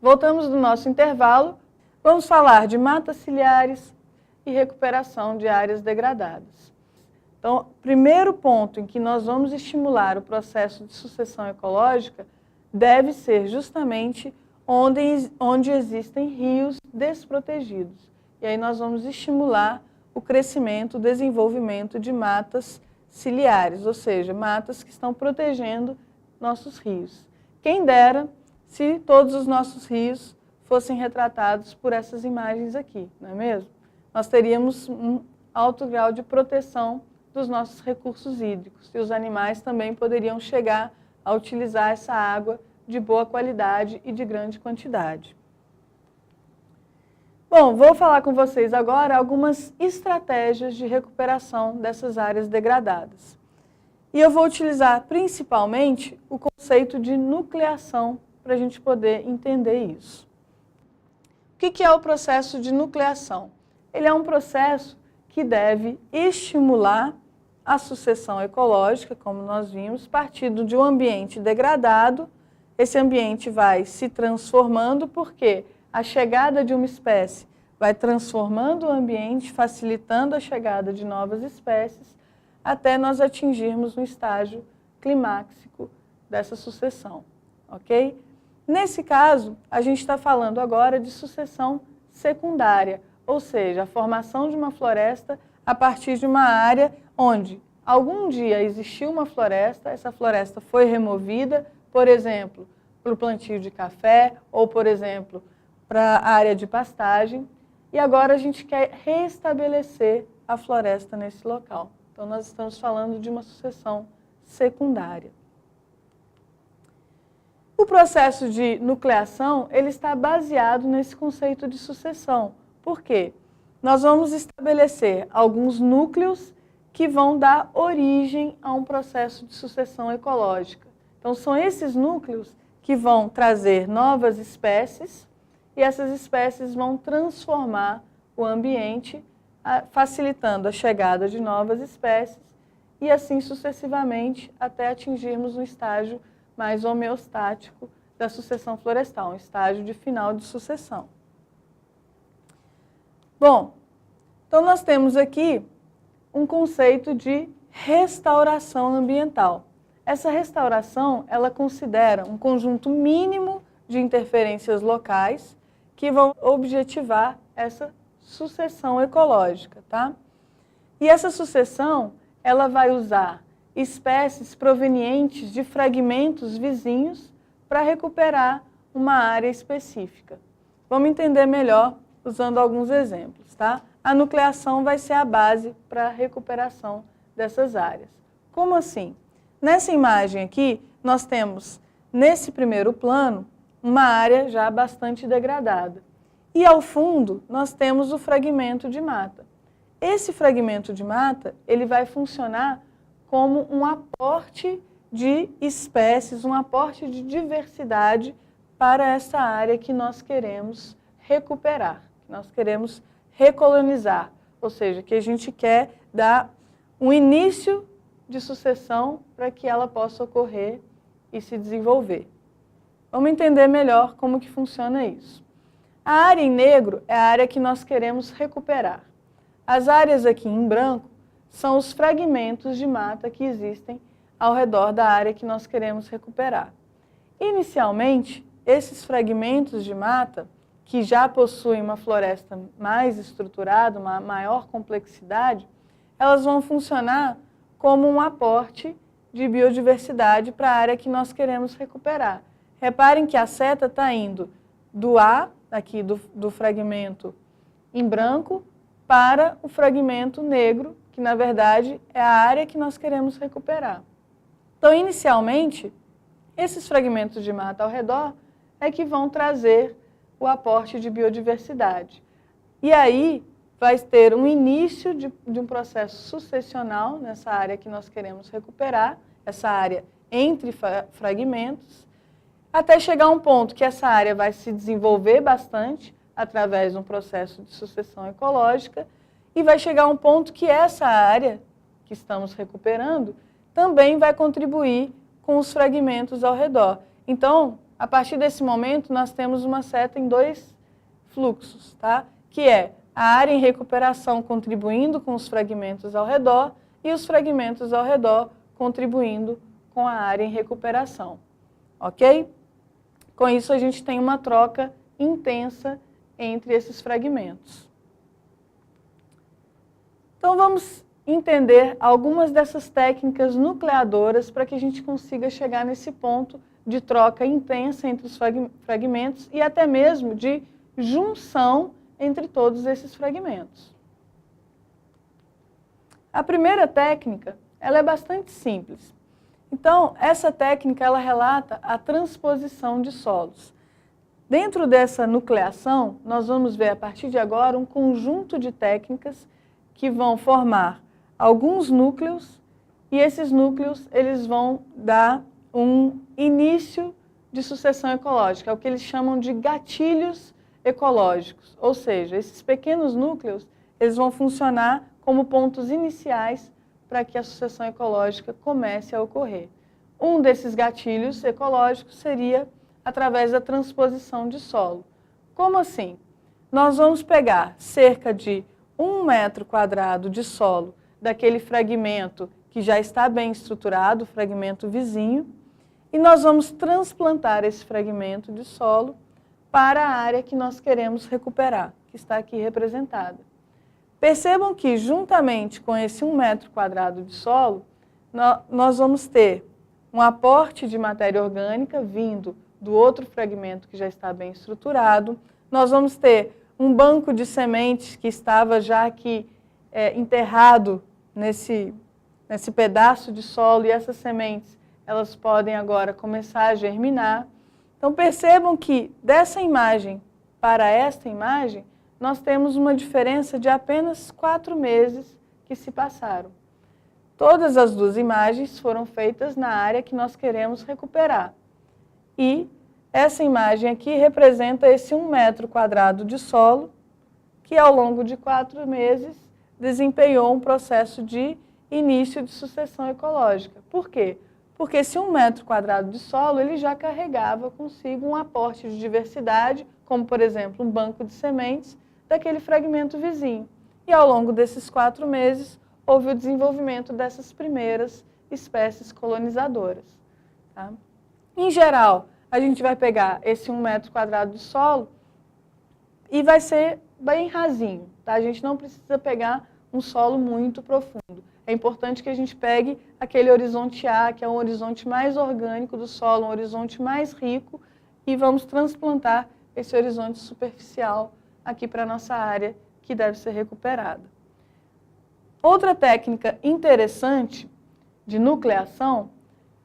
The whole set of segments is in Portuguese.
Voltamos do nosso intervalo, vamos falar de matas ciliares e recuperação de áreas degradadas. Então, primeiro ponto em que nós vamos estimular o processo de sucessão ecológica deve ser justamente onde existem rios desprotegidos. E aí nós vamos estimular o crescimento, o desenvolvimento de matas ciliares, ou seja, matas que estão protegendo nossos rios. Quem dera se todos os nossos rios fossem retratados por essas imagens aqui, não é mesmo? Nós teríamos um alto grau de proteção dos nossos recursos hídricos e os animais também poderiam chegar a utilizar essa água de boa qualidade e de grande quantidade. Bom, vou falar com vocês agora algumas estratégias de recuperação dessas áreas degradadas. E eu vou utilizar principalmente o conceito de nucleação para a gente poder entender isso. O que é o processo de nucleação? Ele é um processo que deve estimular a sucessão ecológica, como nós vimos, partindo de um ambiente degradado. Esse ambiente vai se transformando porque a chegada de uma espécie vai transformando o ambiente, facilitando a chegada de novas espécies, até nós atingirmos um estágio climáxico dessa sucessão, ok? Nesse caso, a gente está falando agora de sucessão secundária, ou seja, a formação de uma floresta a partir de uma área onde algum dia existiu uma floresta, essa floresta foi removida, por exemplo, para o plantio de café ou, por exemplo, para a área de pastagem, e agora a gente quer restabelecer a floresta nesse local. Então, nós estamos falando de uma sucessão secundária. O processo de nucleação, ele está baseado nesse conceito de sucessão. Por quê? Nós vamos estabelecer alguns núcleos que vão dar origem a um processo de sucessão ecológica. Então, são esses núcleos que vão trazer novas espécies e essas espécies vão transformar o ambiente, facilitando a chegada de novas espécies e assim sucessivamente até atingirmos um estágio mais homeostático da sucessão florestal, um estágio de final de sucessão. Bom, então nós temos aqui um conceito de restauração ambiental. Essa restauração, ela considera um conjunto mínimo de interferências locais que vão objetivar essa sucessão ecológica, tá? E essa sucessão, ela vai usar espécies provenientes de fragmentos vizinhos para recuperar uma área específica. Vamos entender melhor usando alguns exemplos, tá? A nucleação vai ser a base para a recuperação dessas áreas. Como assim? Nessa imagem aqui, nós temos, nesse primeiro plano, uma área já bastante degradada. E ao fundo, nós temos o fragmento de mata. Esse fragmento de mata, ele vai funcionar como um aporte de espécies, um aporte de diversidade para essa área que nós queremos recuperar, que nós queremos recolonizar, ou seja, que a gente quer dar um início de sucessão para que ela possa ocorrer e se desenvolver. Vamos entender melhor como que funciona isso. A área em negro é a área que nós queremos recuperar. As áreas aqui em branco são os fragmentos de mata que existem ao redor da área que nós queremos recuperar. Inicialmente, esses fragmentos de mata, que já possuem uma floresta mais estruturada, uma maior complexidade, elas vão funcionar como um aporte de biodiversidade para a área que nós queremos recuperar. Reparem que a seta está indo do A, aqui do fragmento em branco, para o fragmento negro, que na verdade é a área que nós queremos recuperar. Então, inicialmente, esses fragmentos de mata ao redor é que vão trazer o aporte de biodiversidade. E aí vai ter um início de um processo sucessional nessa área que nós queremos recuperar, essa área entre fragmentos, até chegar a um ponto que essa área vai se desenvolver bastante através de um processo de sucessão ecológica e vai chegar a um ponto que essa área que estamos recuperando também vai contribuir com os fragmentos ao redor. Então, a partir desse momento, nós temos uma seta em dois fluxos, tá? Que é a área em recuperação contribuindo com os fragmentos ao redor e os fragmentos ao redor contribuindo com a área em recuperação, ok? Com isso, a gente tem uma troca intensa entre esses fragmentos. Então, vamos entender algumas dessas técnicas nucleadoras para que a gente consiga chegar nesse ponto de troca intensa entre os fragmentos e até mesmo de junção entre todos esses fragmentos. A primeira técnica, ela é bastante simples. Então, essa técnica, ela relata a transposição de solos. Dentro dessa nucleação, nós vamos ver a partir de agora um conjunto de técnicas que vão formar alguns núcleos e esses núcleos eles vão dar um início de sucessão ecológica, é o que eles chamam de gatilhos ecológicos, ou seja, esses pequenos núcleos eles vão funcionar como pontos iniciais para que a sucessão ecológica comece a ocorrer. Um desses gatilhos ecológicos seria através da transposição de solo. Como assim? Nós vamos pegar cerca de 1 metro quadrado de solo daquele fragmento que já está bem estruturado, o fragmento vizinho, e nós vamos transplantar esse fragmento de solo para a área que nós queremos recuperar, que está aqui representada. Percebam que, juntamente com esse 1 metro quadrado de solo, nós vamos ter um aporte de matéria orgânica vindo do outro fragmento que já está bem estruturado, nós vamos ter um banco de sementes que estava já aqui enterrado nesse pedaço de solo, e essas sementes elas podem agora começar a germinar. Então percebam que dessa imagem para esta imagem, nós temos uma diferença de apenas 4 meses que se passaram. Todas as duas imagens foram feitas na área que nós queremos recuperar. E essa imagem aqui representa esse 1 metro quadrado de solo, que ao longo de 4 meses desempenhou um processo de início de sucessão ecológica. Por quê? Porque esse 1 metro quadrado de solo ele já carregava consigo um aporte de diversidade, como por exemplo um banco de sementes, daquele fragmento vizinho. E ao longo desses 4 meses houve o desenvolvimento dessas primeiras espécies colonizadoras. Tá? Em geral, a gente vai pegar esse 1 metro quadrado de solo e vai ser bem rasinho. Tá? A gente não precisa pegar um solo muito profundo. É importante que a gente pegue aquele horizonte A, que é um horizonte mais orgânico do solo, um horizonte mais rico, e vamos transplantar esse horizonte superficial aqui para a nossa área, que deve ser recuperada. Outra técnica interessante de nucleação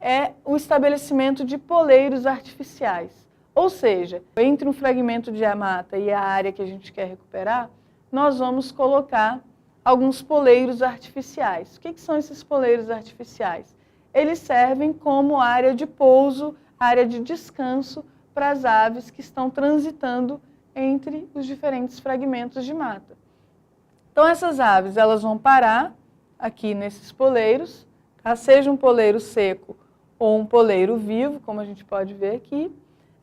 é o estabelecimento de poleiros artificiais. Ou seja, entre um fragmento de mata e a área que a gente quer recuperar, nós vamos colocar alguns poleiros artificiais. O que são esses poleiros artificiais? Eles servem como área de pouso, área de descanso para as aves que estão transitando entre os diferentes fragmentos de mata. Então essas aves elas vão parar aqui nesses poleiros, tá? Seja um poleiro seco ou um poleiro vivo, como a gente pode ver aqui.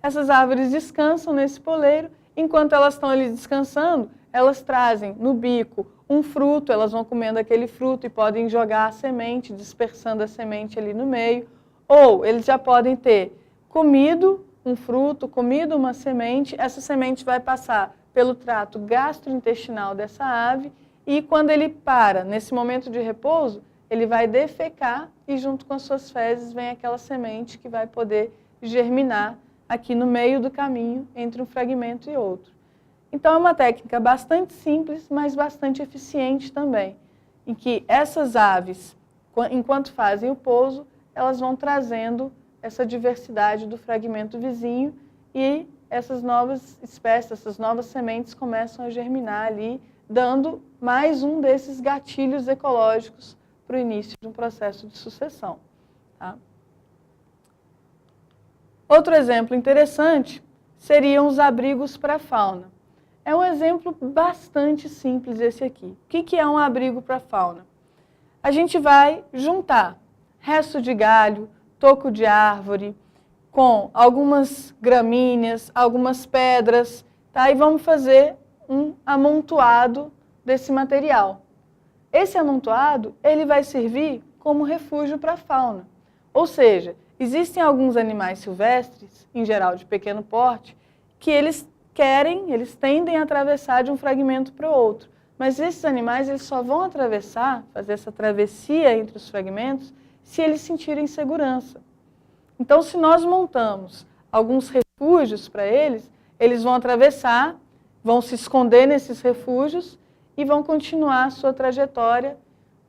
Essas árvores descansam nesse poleiro, enquanto elas estão ali descansando, elas trazem no bico um fruto, elas vão comendo aquele fruto e podem jogar a semente, dispersando a semente ali no meio, ou eles já podem ter comido um fruto, comido uma semente, essa semente vai passar pelo trato gastrointestinal dessa ave e quando ele para, nesse momento de repouso, ele vai defecar e junto com as suas fezes vem aquela semente que vai poder germinar aqui no meio do caminho entre um fragmento e outro. Então é uma técnica bastante simples, mas bastante eficiente também, em que essas aves, enquanto fazem o pouso, elas vão trazendo essa diversidade do fragmento vizinho e essas novas espécies, essas novas sementes começam a germinar ali, dando mais um desses gatilhos ecológicos para o início de um processo de sucessão. Tá? Outro exemplo interessante seriam os abrigos para a fauna. É um exemplo bastante simples esse aqui. O que é um abrigo para a fauna? A gente vai juntar resto de galho, toco de árvore, com algumas gramíneas, algumas pedras, tá? E vamos fazer um amontoado desse material. Esse amontoado, ele vai servir como refúgio para a fauna. Ou seja, existem alguns animais silvestres, em geral de pequeno porte, que eles tendem a atravessar de um fragmento para o outro. Mas esses animais, eles só vão atravessar, fazer essa travessia entre os fragmentos, se eles sentirem segurança. Então, se nós montamos alguns refúgios para eles, eles vão atravessar, vão se esconder nesses refúgios e vão continuar a sua trajetória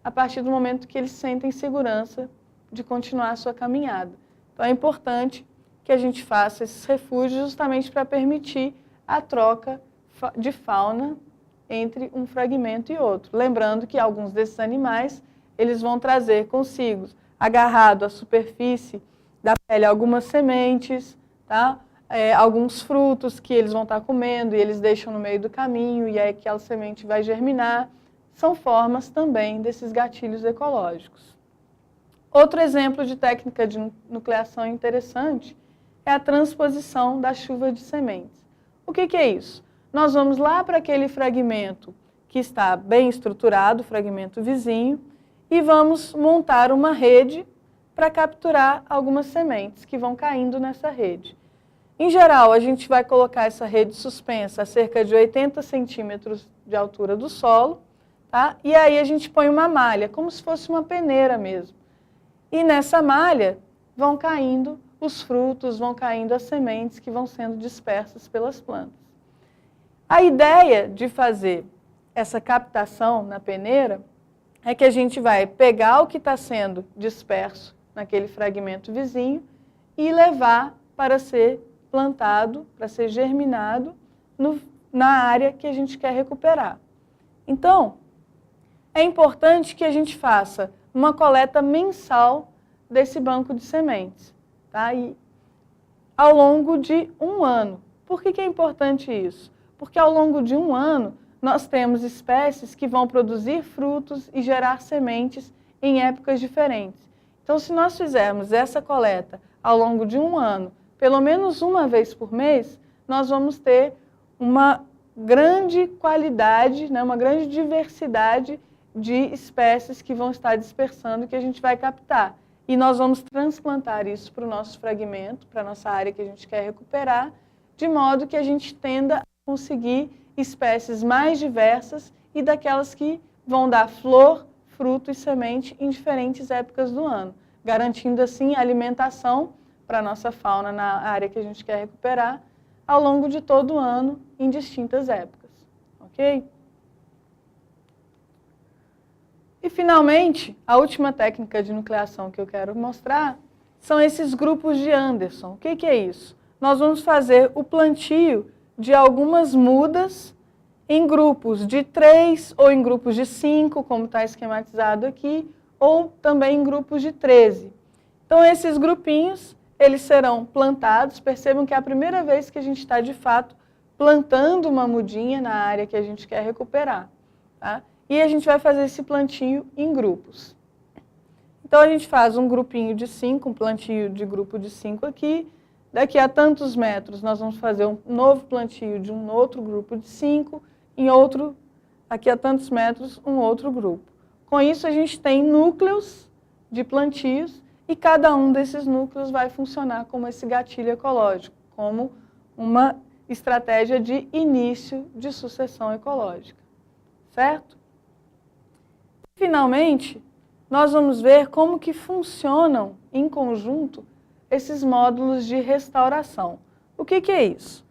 a partir do momento que eles sentem segurança de continuar a sua caminhada. Então, é importante que a gente faça esses refúgios justamente para permitir a troca de fauna entre um fragmento e outro. Lembrando que alguns desses animais, eles vão trazer consigo, agarrado à superfície da pele, algumas sementes, tá? Alguns frutos que eles vão estar comendo e eles deixam no meio do caminho e aí aquela semente vai germinar. São formas também desses gatilhos ecológicos. Outro exemplo de técnica de nucleação interessante é a transposição da chuva de sementes. O que é isso? Nós vamos lá para aquele fragmento que está bem estruturado, o fragmento vizinho, e vamos montar uma rede para capturar algumas sementes que vão caindo nessa rede. Em geral, a gente vai colocar essa rede suspensa a cerca de 80 centímetros de altura do solo, tá? E aí a gente põe uma malha, como se fosse uma peneira mesmo. E nessa malha vão caindo os frutos, vão caindo as sementes que vão sendo dispersas pelas plantas. A ideia de fazer essa captação na peneira é que a gente vai pegar o que está sendo disperso naquele fragmento vizinho e levar para ser plantado, para ser germinado na área que a gente quer recuperar. Então, é importante que a gente faça uma coleta mensal desse banco de sementes, tá? E ao longo de um ano. Por que é importante isso? Porque ao longo de um ano, nós temos espécies que vão produzir frutos e gerar sementes em épocas diferentes. Então, se nós fizermos essa coleta ao longo de um ano, pelo menos uma vez por mês, nós vamos ter uma grande qualidade, né, uma grande diversidade de espécies que vão estar dispersando e que a gente vai captar. E nós vamos transplantar isso para o nosso fragmento, para a nossa área que a gente quer recuperar, de modo que a gente tenda a conseguir espécies mais diversas e daquelas que vão dar flor, fruto e semente em diferentes épocas do ano, garantindo assim a alimentação para a nossa fauna na área que a gente quer recuperar ao longo de todo o ano em distintas épocas, ok? E finalmente, a última técnica de nucleação que eu quero mostrar são esses grupos de Anderson. O que é isso? Nós vamos fazer o plantio de algumas mudas em grupos de 3 ou em grupos de 5, como está esquematizado aqui, ou também em grupos de 13. Então, esses grupinhos, eles serão plantados. Percebam que é a primeira vez que a gente está, de fato, plantando uma mudinha na área que a gente quer recuperar, tá? E a gente vai fazer esse plantio em grupos. Então, a gente faz um grupinho de 5, um plantio de grupo de 5 aqui. Daqui a tantos metros, nós vamos fazer um novo plantio de um outro grupo de 5, aqui a tantos metros, um outro grupo. Com isso, a gente tem núcleos de plantios e cada um desses núcleos vai funcionar como esse gatilho ecológico, como uma estratégia de início de sucessão ecológica, certo? Finalmente, nós vamos ver como que funcionam em conjunto esses módulos de restauração. O que é isso?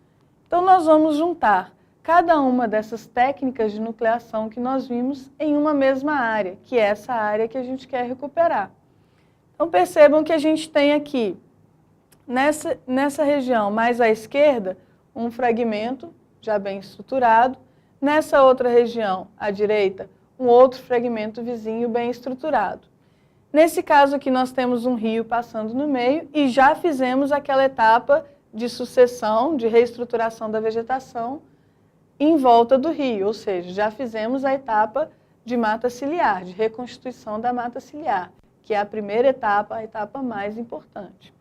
Então, nós vamos juntar cada uma dessas técnicas de nucleação que nós vimos em uma mesma área, que é essa área que a gente quer recuperar. Então, percebam que a gente tem aqui, nessa região mais à esquerda, um fragmento já bem estruturado. Nessa outra região, à direita, um outro fragmento vizinho bem estruturado. Nesse caso aqui, nós temos um rio passando no meio e já fizemos aquela etapa de sucessão, de reestruturação da vegetação em volta do rio, ou seja, já fizemos a etapa de mata ciliar, de reconstituição da mata ciliar, que é a primeira etapa, a etapa mais importante.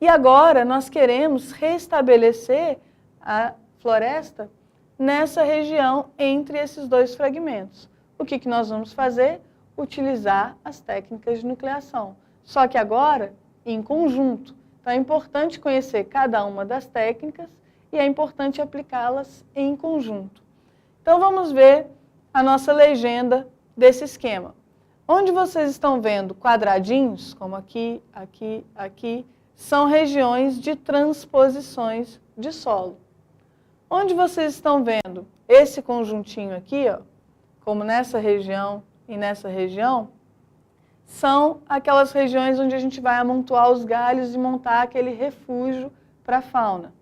E agora nós queremos restabelecer a floresta nessa região entre esses dois fragmentos. O que nós vamos fazer? Utilizar as técnicas de nucleação. Só que agora, em conjunto. Então é importante conhecer cada uma das técnicas e é importante aplicá-las em conjunto. Então vamos ver a nossa legenda desse esquema. Onde vocês estão vendo quadradinhos, como aqui, aqui, aqui, são regiões de transposições de solo. Onde vocês estão vendo esse conjuntinho aqui, ó, como nessa região e nessa região, são aquelas regiões onde a gente vai amontoar os galhos e montar aquele refúgio para a fauna.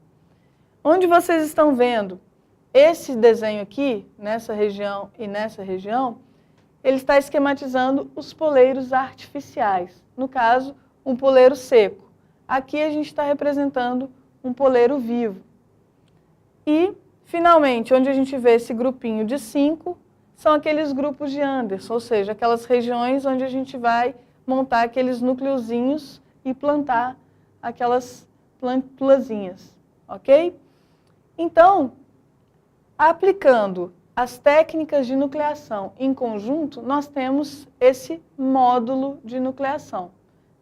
Onde vocês estão vendo esse desenho aqui, nessa região e nessa região, ele está esquematizando os poleiros artificiais. No caso, um poleiro seco. Aqui a gente está representando um poleiro vivo. E, finalmente, onde a gente vê esse grupinho de 5, são aqueles grupos de Anderson, ou seja, aquelas regiões onde a gente vai montar aqueles núcleozinhos e plantar aquelas plantulazinhas, ok? Então, aplicando as técnicas de nucleação em conjunto, nós temos esse módulo de nucleação,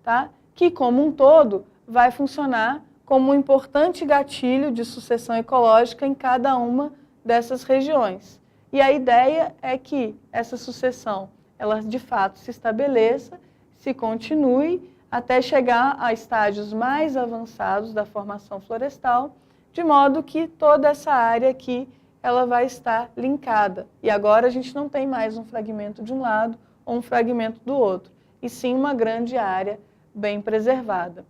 tá? Que, como um todo, vai funcionar como um importante gatilho de sucessão ecológica em cada uma dessas regiões. E a ideia é que essa sucessão, ela de fato se estabeleça, se continue, até chegar a estágios mais avançados da formação florestal, de modo que toda essa área aqui, ela vai estar linkada. E agora a gente não tem mais um fragmento de um lado ou um fragmento do outro, e sim uma grande área bem preservada.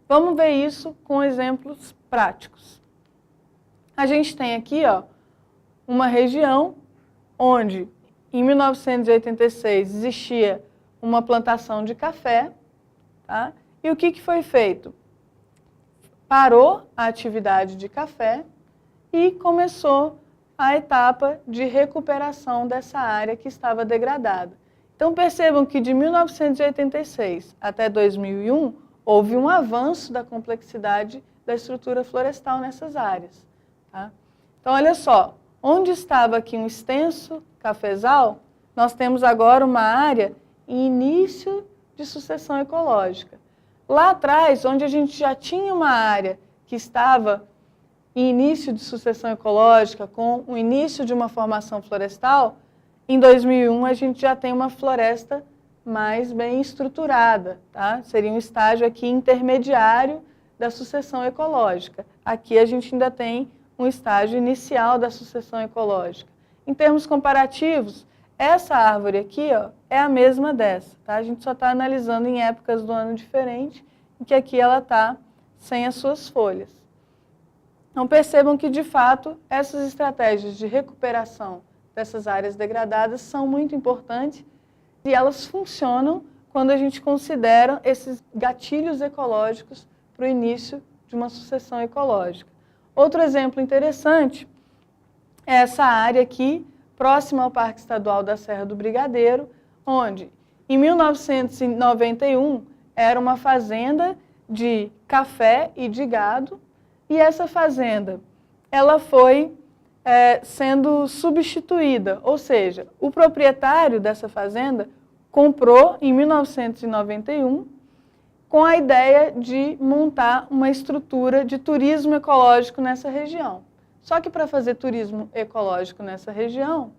Vamos ver isso com exemplos práticos. A gente tem aqui, ó, uma região onde, em 1986, existia uma plantação de café, tá? E o que foi feito? Parou a atividade de café e começou a etapa de recuperação dessa área que estava degradada. Então percebam que de 1986 até 2001, houve um avanço da complexidade da estrutura florestal nessas áreas, tá? Então olha só, onde estava aqui um extenso cafezal, nós temos agora uma área em início de sucessão ecológica. Lá atrás, onde a gente já tinha uma área que estava em início de sucessão ecológica, com o início de uma formação florestal, em 2001 a gente já tem uma floresta mais bem estruturada, tá? Seria um estágio aqui intermediário da sucessão ecológica. Aqui a gente ainda tem um estágio inicial da sucessão ecológica. Em termos comparativos, essa árvore aqui, ó, é a mesma dessa, tá? A gente só está analisando em épocas do ano diferentes, em que aqui ela está sem as suas folhas. Então percebam que, de fato, essas estratégias de recuperação dessas áreas degradadas são muito importantes e elas funcionam quando a gente considera esses gatilhos ecológicos para o início de uma sucessão ecológica. Outro exemplo interessante é essa área aqui, próxima ao Parque Estadual da Serra do Brigadeiro, onde, em 1991, era uma fazenda de café e de gado, e essa fazenda ela foi sendo substituída, ou seja, o proprietário dessa fazenda comprou em 1991 com a ideia de montar uma estrutura de turismo ecológico nessa região. Só que para fazer turismo ecológico nessa região,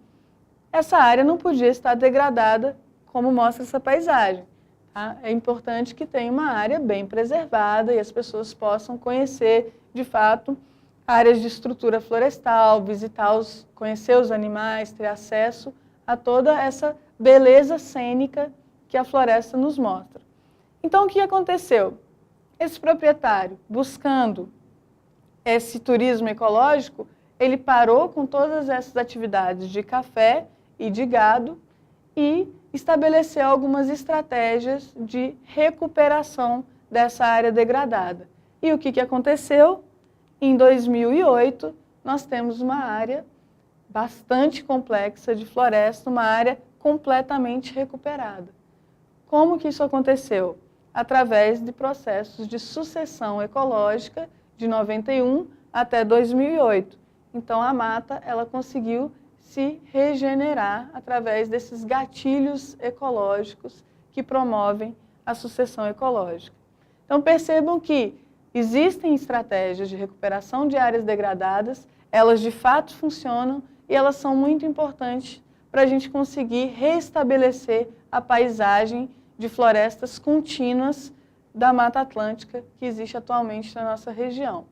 essa área não podia estar degradada como mostra essa paisagem. Tá? É importante que tenha uma área bem preservada e as pessoas possam conhecer, de fato, áreas de estrutura florestal, conhecer os animais, ter acesso a toda essa beleza cênica que a floresta nos mostra. Então, o que aconteceu? Esse proprietário, buscando esse turismo ecológico, ele parou com todas essas atividades de café e de gado e estabeleceu algumas estratégias de recuperação dessa área degradada. E o que aconteceu? Em 2008, nós temos uma área bastante complexa de floresta, uma área completamente recuperada. Como que isso aconteceu? através de processos de sucessão ecológica de 91 até 2008. Então, a mata ela conseguiu se regenerar através desses gatilhos ecológicos que promovem a sucessão ecológica. Então, percebam que existem estratégias de recuperação de áreas degradadas, elas de fato funcionam e elas são muito importantes para a gente conseguir restabelecer a paisagem de florestas contínuas da Mata Atlântica que existe atualmente na nossa região.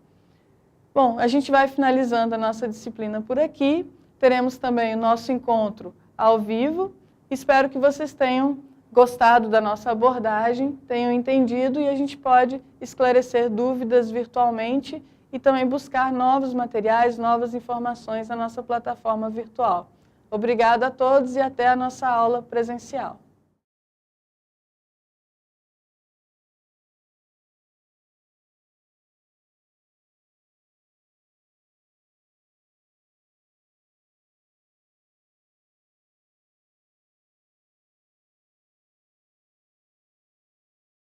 Bom, a gente vai finalizando a nossa disciplina por aqui. Teremos também o nosso encontro ao vivo. Espero que vocês tenham gostado da nossa abordagem, tenham entendido e a gente pode esclarecer dúvidas virtualmente e também buscar novos materiais, novas informações na nossa plataforma virtual. Obrigada a todos e até a nossa aula presencial.